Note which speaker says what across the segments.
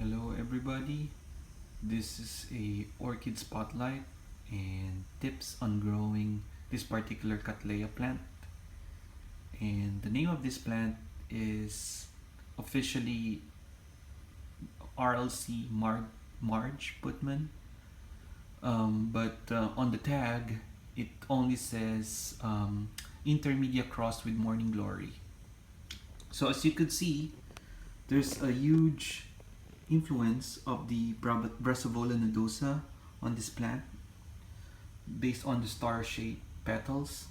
Speaker 1: Hello everybody, this is a orchid spotlight and tips on growing this particular cattleya plant. And the name of this plant is officially Rlc Marg Putman, but on the tag it only says intermedia crossed with morning glory. So as you could see, there's a huge influence of the Brassavola nodosa on this plant based on the star-shaped petals,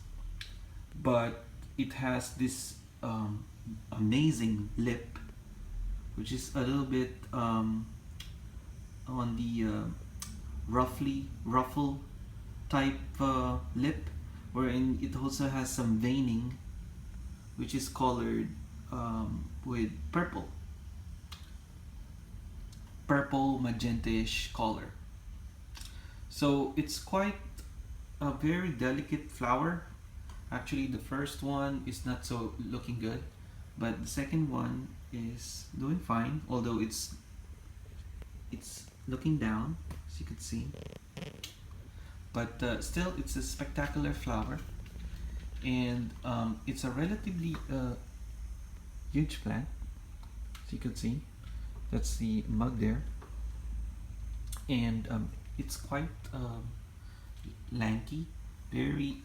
Speaker 1: but it has this amazing lip, which is a little bit on the ruffle type lip, wherein it also has some veining, which is colored with purple magenta-ish color. So it's quite a very delicate flower. Actually, the first one is not so looking good, but the second one is doing fine, although it's looking down, as you can see. But still, it's a spectacular flower, and it's a relatively huge plant, as you can see. That's the mug there, and it's quite lanky, very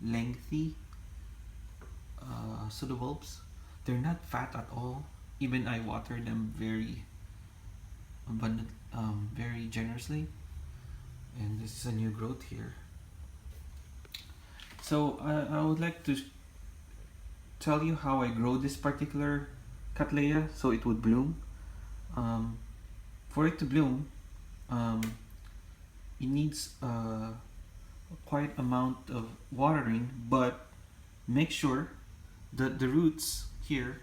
Speaker 1: lengthy pseudobulbs. They're not fat at all. Even I water them very abundant, very generously. And this is a new growth here. So I would like to tell you how I grow this particular cattleya so it would bloom. For it to bloom, it needs quite amount of watering, but make sure that the roots here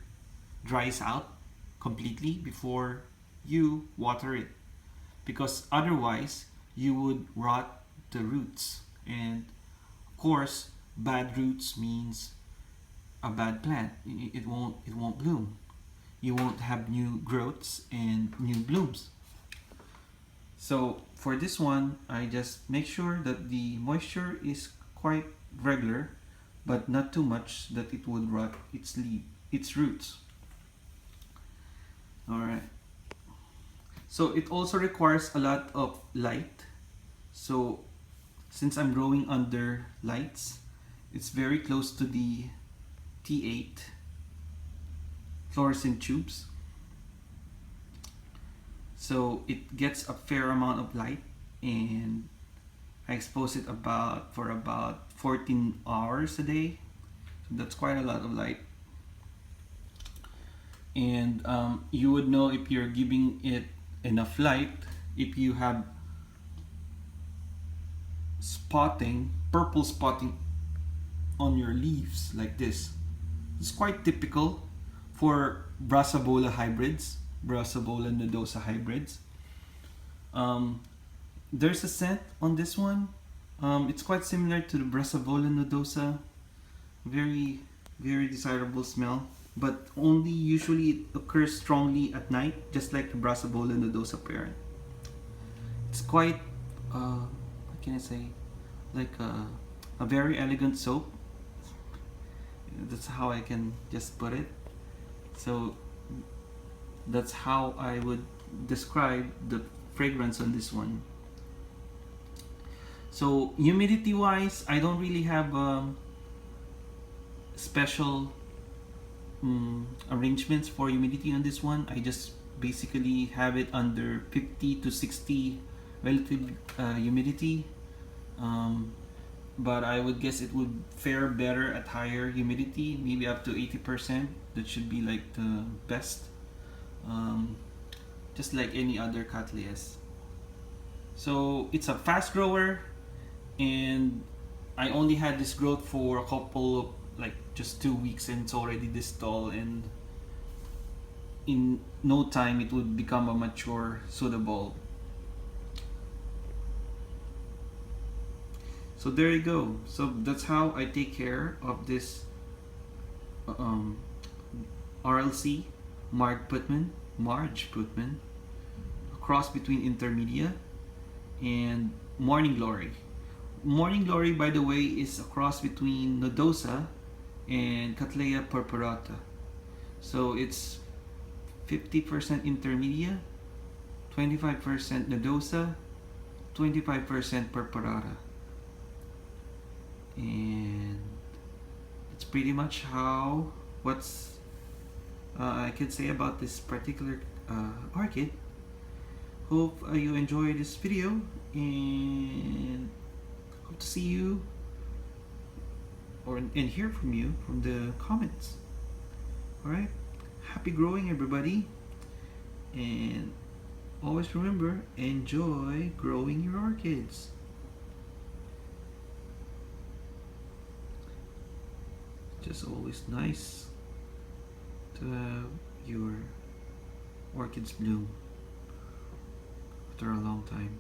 Speaker 1: dries out completely before you water it, because otherwise you would rot the roots, and of course bad roots means a bad plant. It won't bloom. You won't have new growths and new blooms. So for this one, I just make sure that the moisture is quite regular, but not too much that it would rot its roots. Alright. So it also requires a lot of light. So since I'm growing under lights, it's very close to the T8 fluorescent tubes, so it gets a fair amount of light, and I expose it for about 14 hours a day. So that's quite a lot of light, and you would know if you're giving it enough light if you have purple spotting on your leaves like this. It's quite typical for Brassavola hybrids, Brassavola nodosa hybrids. There's a scent on this one. It's quite similar to the Brassavola nodosa. Very, very desirable smell, but only usually it occurs strongly at night, just like the Brassavola nodosa parent. It's quite, what can I say, like a very elegant soap. That's how I can just put it. So that's how I would describe the fragrance on this one. So humidity wise, I don't really have special arrangements for humidity on this one. I just basically have it under 50 to 60 relative humidity, but I would guess it would fare better at higher humidity, maybe up to 80%. That should be like the best, just like any other cattleyas. So it's a fast grower, and I only had this growth for a couple of, like, just 2 weeks, and it's already this tall, and in no time it would become a mature pseudobulb. So there you go. So that's how I take care of this Rlc Marg Putman. cross between intermedia and morning glory. Morning glory, by the way, is a cross between nodosa and cattleya purpurata. So it's 50% intermedia, 25% nodosa, 25% purpurata. And it's pretty much what's I can say about this particular orchid. Hope you enjoy this video, and hope to see you and hear from you from the comments. Alright, happy growing everybody, and always remember, enjoy growing your orchids. Just always nice to have your orchids bloom after a long time.